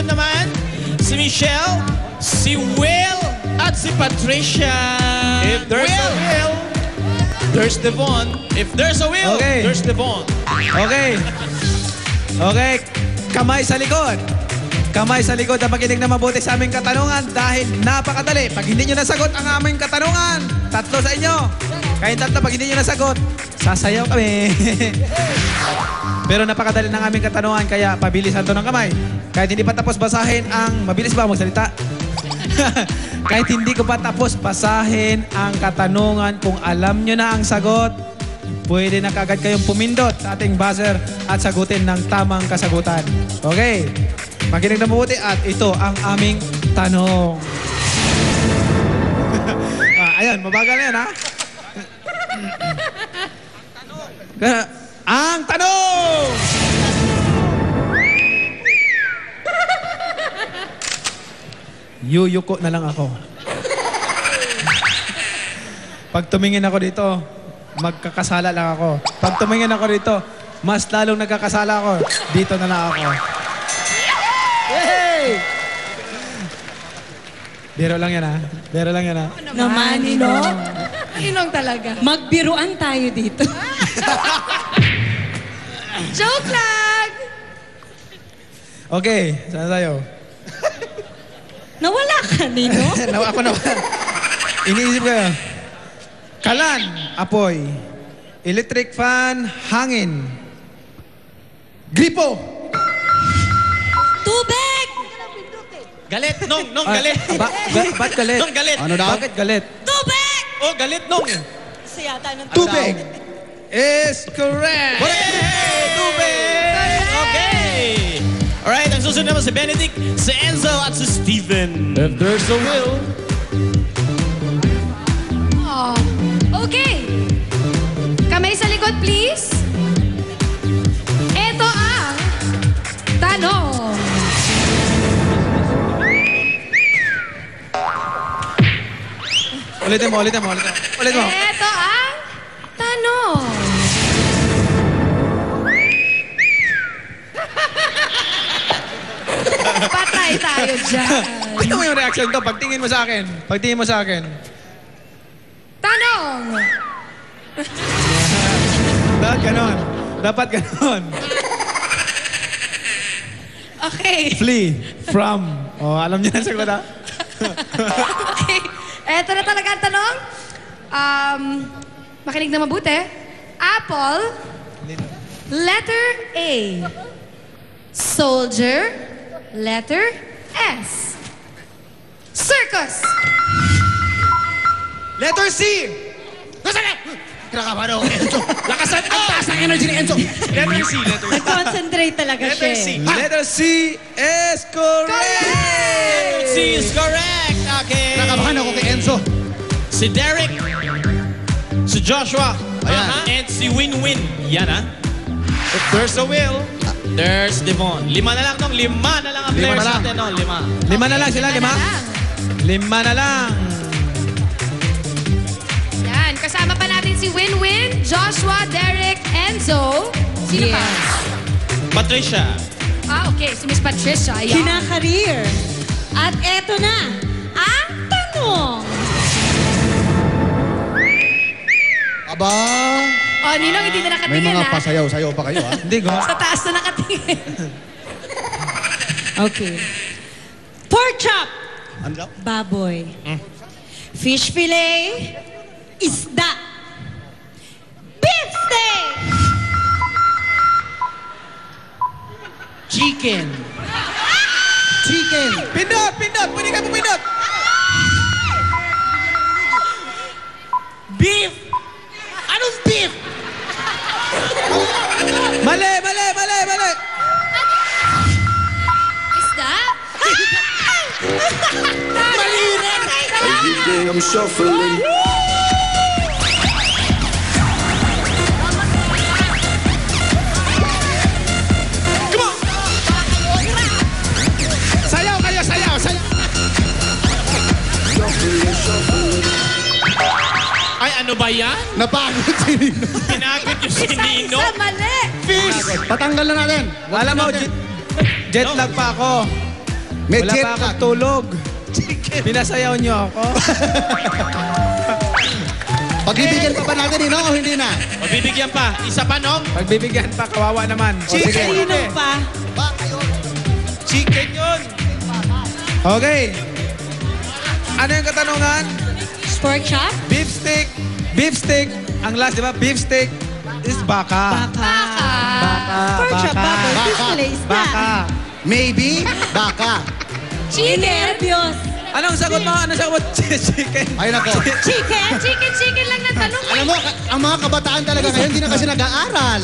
susunod naman, si Michelle, si Will, at si Patricia. If there's a Will, there's Devon. If there's a Will, there's Devon. Okay. Okay. Kamay sa likod. Kamay sa likod na makinig na mabuti sa aming katanungan dahil napakadali. Pag hindi nyo nasagot ang aming katanungan, 3 sa inyo. Kahit 3, pag hindi nyo nasagot, sasayaw kami. Pero napakadali ng aming katanungan kaya pabilisan to ng kamay. Kahit hindi pa tapos basahin ang... Mabilis ba magsalita? Kahit hindi ko pa tapos basahin ang katanungan, kung alam nyo na ang sagot, pwede na kagad kayong pumindot sa ating buzzer at sagutin ng tamang kasagutan. Okay. Makinig na mabuti at ito ang aming tanong. Ayan, mabagal na yan, ha? Ang tanong! Yuyuko na lang ako. Pag tumingin ako dito, magkakasala lang ako. Pag tumingin ako dito, mas lalong nagkakasala ako. Dito na lang ako. Hey! Biro lang yan, ha? Biro lang yan, ha? Naman, Ninong. Ninong talaga. Magbiruan tayo dito. Joke lang! Okay, saan tayo? Nawala ka, Ninong. Ako naman. Iniisip ko yun. Kalan, apoy. Electric fan, hangin. Gripo! Tubig! Galit, Nong, galit. Ba't galit? Nong, galit. Ano daw? Bakit galit? Tubig! Oh, galit, Nong. Siyata ng Tubig is correct! Hey, tubig! Okay. Alright, ang susunod naman si Benedict, si Enzo, at si Steven. If there's a will. Oh. Okay. Kamay sa likod, please. Ito ang tanong. Ulitin mo. Ulit mo. Ito ang tanong. Patay tayo dyan. Ito mo yung reaction to. Pagtingin mo sa akin. Tanong. Dapat ganon. Okay. Flee from. Oh, alam niyo na sagot, ha? Okay. Ito na talaga ang tanong. Makinig na mabuti. Apple. Letter A. Soldier. Letter S. Circus. Letter C! Kinakabahan ako, Enzo. Lakasan ko! Ang taas ng energy ni Enzo. Letter C, letter C. Nag-concentrate talaga siya. Letter C. Letter C is correct! Letter C is correct. Okay. Nakabahan ako kay Enzo. Si Derek, si Joshua, and si Win-Win. Yan, ha? If there's a will, there's Devon. 5 na lang, Nong. 5 na lang ang players natin, no? 5. 5 na lang sila, 5? 5 na lang. Yan. Kasama pa natin si Win-Win, Joshua, Derek, Enzo. Sino pa? Patricia. Okay. Si Miss Patricia. Ayan. Kinakareer. At eto na, ang tanong. Aba, Oh, Ninong, hindi na may nakatingin, mga ha? pasayaw-sayaw pa kayo, ha? Hindi ko. Sa taas na nakatingin. Okay. Pork chop. Ano daw? Baboy. Fish fillet. Isda. Beef steak. Chicken. Chicken. Pindot! Pwede ka pumindot! Beef. Anong beef? Mali! Isda? Every day I'm shuffling. Come on! Sayaw kayo, sayaw! Ay, ano ba yan? Napagod si Nino. Pinagod yung si Nino. Isa mali. Fish. Patanggal na natin. Alam mo, jet lag pa ako. May Wala jet pa akong lag. tulog. Pinasayaw niyo ako. Pagbibigyan pa ba natin, Ninong, o hindi na? Mabibigyan pa. Isa pa, Nong. Pagbibigyan pa, kawawa naman. O, sige. Sino pa? Chicken yun. Okay. Ano yung katanungan? Pork chop? Beef steak. Beef steak. Ang last, di ba? Beef steak is baka. Baka. Baka. Pork chop, baka. Fish fillet, isda. Baka. Maybe, baka. Chicken. Nervyos. Anong sagot mo? Anong sagot? Chicken. Ay, nako. Chicken? Chicken lang ng tanong. Alam mo, ang mga kabataan talaga ngayon, hindi na kasi nag-aaral.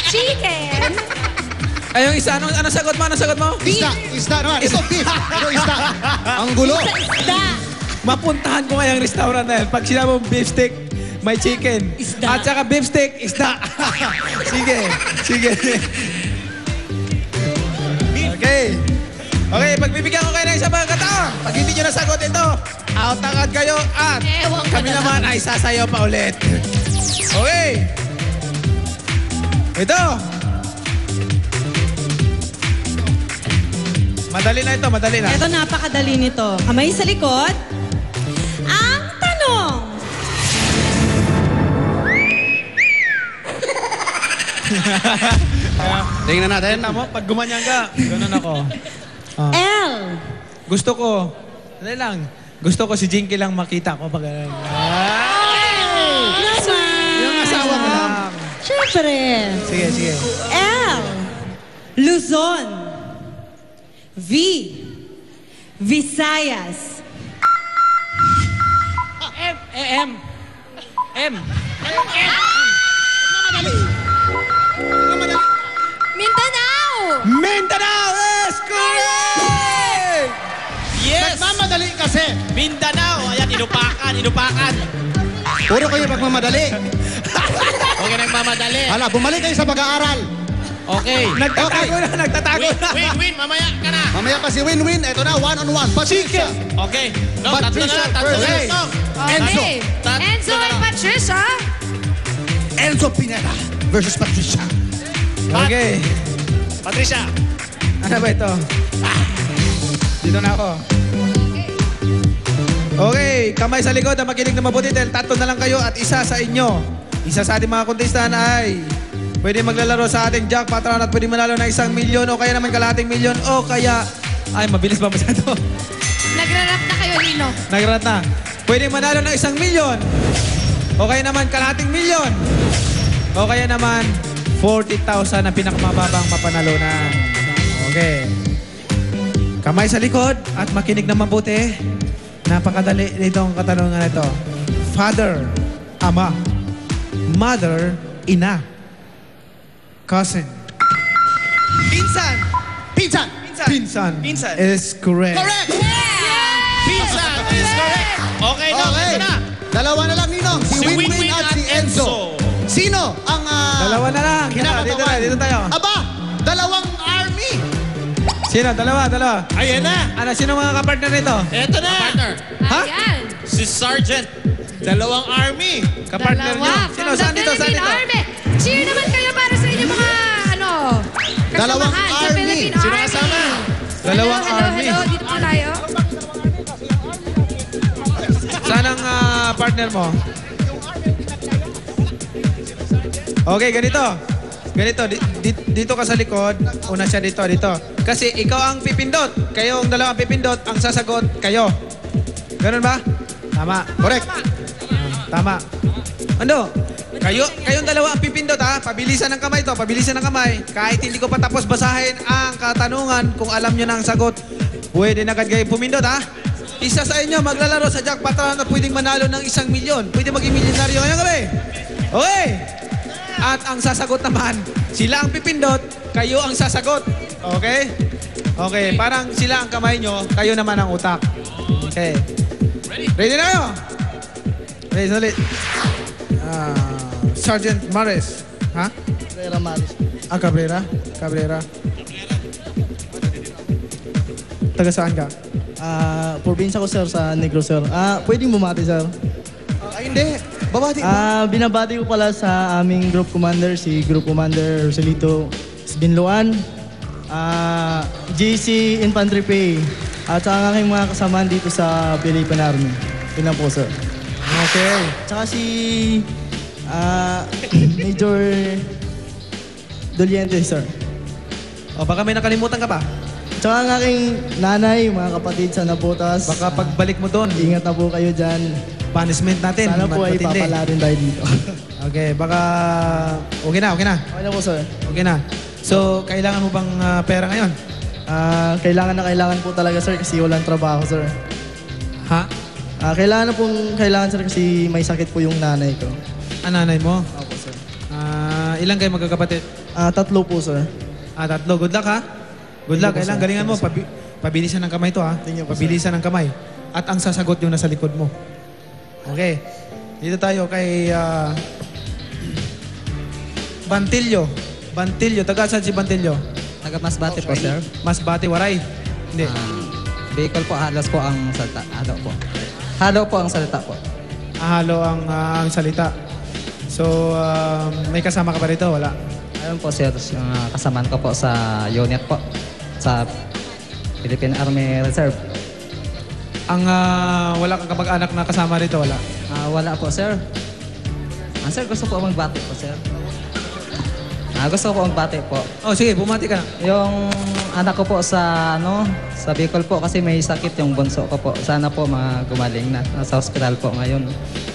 Chicken. Ay, yung isa. Anong sagot mo? Anong sagot mo? Isda naman. Ito, beef. Ito, isda. Ang gulo. Isda. Mapuntahan ko ngayong restaurant na yan. Pag sinabi mong beef steak, may chicken. Isda. At saka beef steak, isda. Sige. Sige. Okay. Okay, pagbibigyan ko kayo ng isang pagkataon. Pag hindi nyo nasagot ito, out agad kayo at Ewan ko kami na naman ay sasayaw pa ulit. Okay. Ito. Madali na ito, madali na. Ito, napakadali nito. Kamay sa likod. Ang tanong. Tingnan natin. Tignan mo, pag gumanyan ka, ganun ako. L. Gusto ko, dali lang, gusto ko si Jinky lang makita ko pag ganun. Naman. Yung asawa mo lang. Siyempre. Sige, sige. L. Luzon. V. Visayas. Mindanao. Mindanao is correct! Yes! Nagmamadali kasi. Mindanao. Ayan, inupakan, inupakan. Puro kayo pagmamadali. Huwag ka nagmamadali. Hala, bumalik kayo sa pag-aaral. Okay. Nagtatago na, nagtatago Win, na. win, win. Mamaya ka na. Mamaya pa si Win-Win. Ito na, one-on-one. Patricia. Okay. No, tatlo na Patricia lang. Tatlo na first. lang. Enzo. Okay. Tatlo Enzo na and lang. Patricia. Enzo Pineda versus Patricia. Okay. Patricia. Ano ba ito? Dito na ako. Okay, kamay sa likod na makinig na mabuti dahil tatlo na lang kayo at isa sa inyo. Isa sa ating mga kontestan ay pwede maglalaro sa ating jackpot round at pwede manalo ng 1 milyon o kaya naman kalahating milyon o kaya... Ay, mabilis ba masyado? Nagra-rap na kayo, Lino. Nagrat na. Pwede manalo ng 1 milyon o kaya naman kalahating milyon o kaya naman 40,000 na pinakamababang mapanalunan. Okay. Kamay sa likod at makinig na mabuti. Napakadali nitong katanungan ito. Father, ama. Mother, ina. Cousin. Pinsan. Pinsan. Pinsan. Pinsan. Is correct. Correct. Pinsan is correct. Okay, no, Okay. ito na. Dalawa na lang, Ninong. Si Si Win-Win Win-Win at at si Enzo. Enzo. Sino ang... Dalawa na lang. kinakatawan? Dito tayo. Aba, dalawang army. Sino? Dalawa. Ayan na. Ano, sino mga kapartner nito? Ito na. Partner. Ha? Ayan. Si Sergeant. Dalawang army. Kapartner nyo. Dalawa. Sino? From the Saan dito? Saan Philippine dito? Army. Cheer naman kayo para sa inyong mga, Dalawang kasamahan sa army. Philippine Sino Army. kasama? Dalawang hello, army. Hello, dito po tayo. Saan ang partner mo? Okay, ganito. Dito ka sa likod. Una siya dito. Kasi ikaw ang pipindot. Kayo ang dalawang pipindot. Ang sasagot, kayo. Ganun ba? Tama. Correct. Tama. Ano? Kayong dalawa ang pipindot ha. Pabilisan ng kamay to. Pabilisan ng kamay. Kahit hindi ko pa tapos basahin ang katanungan, kung alam nyo na ang sagot, pwede na agad kayo pumindot ha. Isa sa inyo maglalaro sa jackpot round na pwedeng manalo ng 1 milyon. Pwede maging milyonaryo ngayong gabi. Okay. At ang sasagot naman, sila ang pipindot, kayo ang sasagot. Okay? Okay, parang sila ang kamay nyo, kayo naman ang utak. Okay. Ready na kayo? Ready, ulit. Sergeant Mares. Ha? Cabrera Maris. Cabrera. Taga saan ka? Probinsya ko sir sa Negros sir. Pwedeng bumati sir. Ay, hindi. Babati. Binabati ko pala sa aming group commander, si Group Commander Roselito Sbinloan. GC Infantry Pay. At saka ang aking mga kasamahan dito sa Philippine Army. Yun lang po, sir. Okay. Tsaka si Major Doliente, sir. O baka may nakalimutan ka pa. Tsaka ang aking nanay, mga kapatid sa Naputas. Baka pagbalik mo doon, Ingat na po kayo dyan. punishment natin. Sana po ay matindi. papala rin tayo dito. Okay, baka okay na. Okay na po, sir. Okay na. So, kailangan mo bang pera ngayon? Kailangan po talaga, sir, kasi walang trabaho, sir. Ha? Kailangan, sir, kasi may sakit po yung nanay ko. Nanay mo? Opo, sir. Ilang kayo magkakapatid? 3 po, sir. 3. Good luck, ha? Good luck. Thank you po, Kailangan sir. galingan mo. Pabilisan ng kamay to, ha? Thank you po, sir. Pabilisan ng kamay. At ang sasagot yung nasa likod mo. Okay. Dito tayo kay Bantilyo. Bantilyo. Taga saan si Bantilyo? Taga Masbate po, sir. Masbate, Waray? Hindi. Bicol po, halos po ang salita. Halo po. Halo po ang salita po. Halo ang salita. So, may kasama ka ba rito? Wala. Ayun po, sir, yung kasamaan ko po sa unit po. Sa Philippine Army Reserve. Ang wala kang kamag-anak na kasama rito? Wala. Wala po, sir. Sir, gusto po magbati po, sir. Gusto ko po magbati po. Oh, sige, bumati ka na. Yung anak ko po sa Bicol po kasi may sakit yung bunso ko po. Sana po gumaling na. Nasa hospital po ngayon.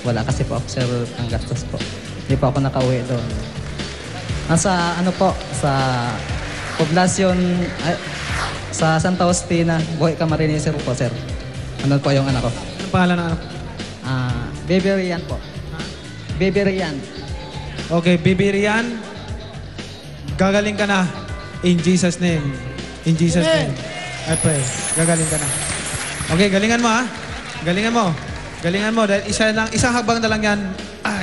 Wala kasi po ako, sir, ang gastos po. Hindi po ako nakauwi doon. Nasa sa poblasyon, sa Santa Justina, Buhay Camarines po, sir. Ano po yung anak ko? Anong pangalan ng anak? Baby Rian po. Baby Rian. Okay, Bibi Rian. Gagaling ka na. In Jesus' name. In Jesus' name. I pray. Gagaling ka na. Okay, galingan mo, ha? Galingan mo. Galingan mo. Dahil isang hagbang na lang yan.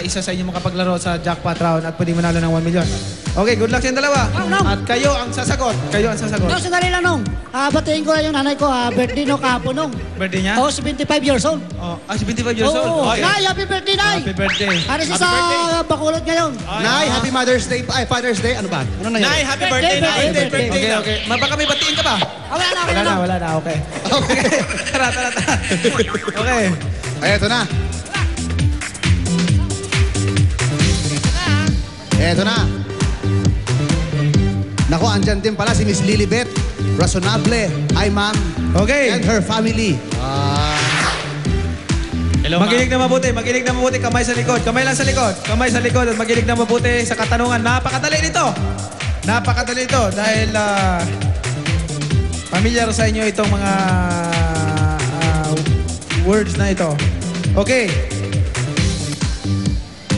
Isa sa inyo makapaglaro sa jackpot round at pwedeng manalo ng 1 million. Okay, good luck sa inyong dalawa. At kayo ang sasagot. Kayo ang sasagot. No, sandali lang nung. Batiin ko lang yung nanay ko. Birthday no kahapon nung. Birthday niya? 75 years old. 75 years old? Oo. Okay. Nay, happy birthday, Nay! Happy birthday. Ano siya sa Bacolod ngayon? Nay, happy Mother's Day. Father's Day. Ano ba? Ano nangyari? Nay, happy birthday, Nay. Birthday. Okay, okay. Baka may batiin ka ba? Wala na. Wala na. Okay. Okay. Tara. Okay. Ay, eto na. Eto na. Naku, andyan din pala si Miss Lilibet Razonable. Hi, ma'am. Okay. And her family. Hello, Maginig na mabuti. Kamay sa likod. Kamay lang sa likod. Kamay sa likod at maginig na mabuti sa katanungan. Napakadali nito dahil familiar sa inyo itong mga words na ito. Okay.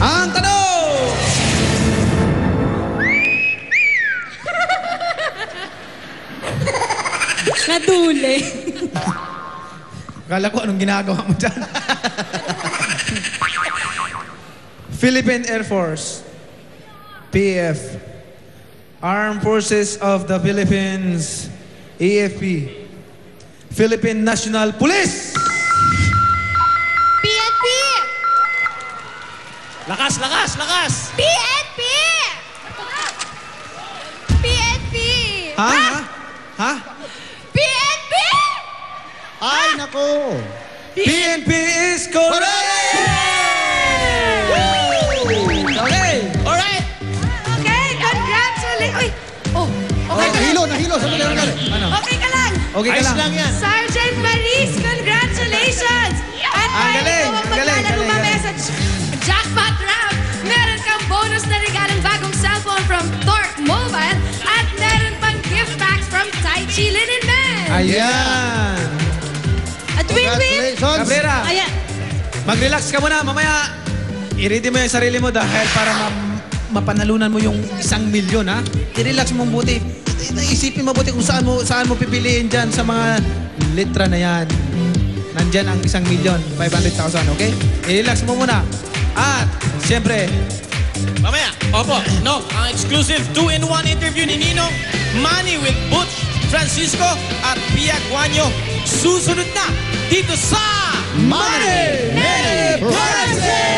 Ang tanong! Naduli. Kala ko anong ginagawa mo dyan. Philippine Air Force, PAF, Armed Forces of the Philippines, AFP, Philippine National Police. PNP! Lakas! PNP! PNP! Ha? PNP! Ay, naku. PNP is correct! Okay. Alright! Okay, congratulations! Okay ka lang. Nahilo. Saan mo nangyari? Okay ka lang. Okay ka Ayos lang. lang yan. Sergeant Maris, congratulations! At Ang galing, ikaw ang galing, maglalaro galing, mamaya galing. sa Jackpot Round. Meron kang bonus na regalong bagong cellphone from Torque Mobile at meron pang gift packs from Tai Chi Linen Men. Ayan. At win-win! Congratulations. Cabrera, Ayan. mag-relax ka muna. Mamaya, i-ready mo yung sarili mo dahil para mapanalunan mo yung 1 milyon, ha? I-relax mo mabuti. Isipin mabuti kung saan mo pipiliin dyan sa mga litra na yan. Nandyan ang 1 milyon, 500,000, okay? I-relax mo muna. At, siyempre, Mamaya, ang exclusive 2-in-1 interview ni Ninong, Manny with Butch Francisco at Pia Guanyo. Susunod na dito sa Money! Money! Prize!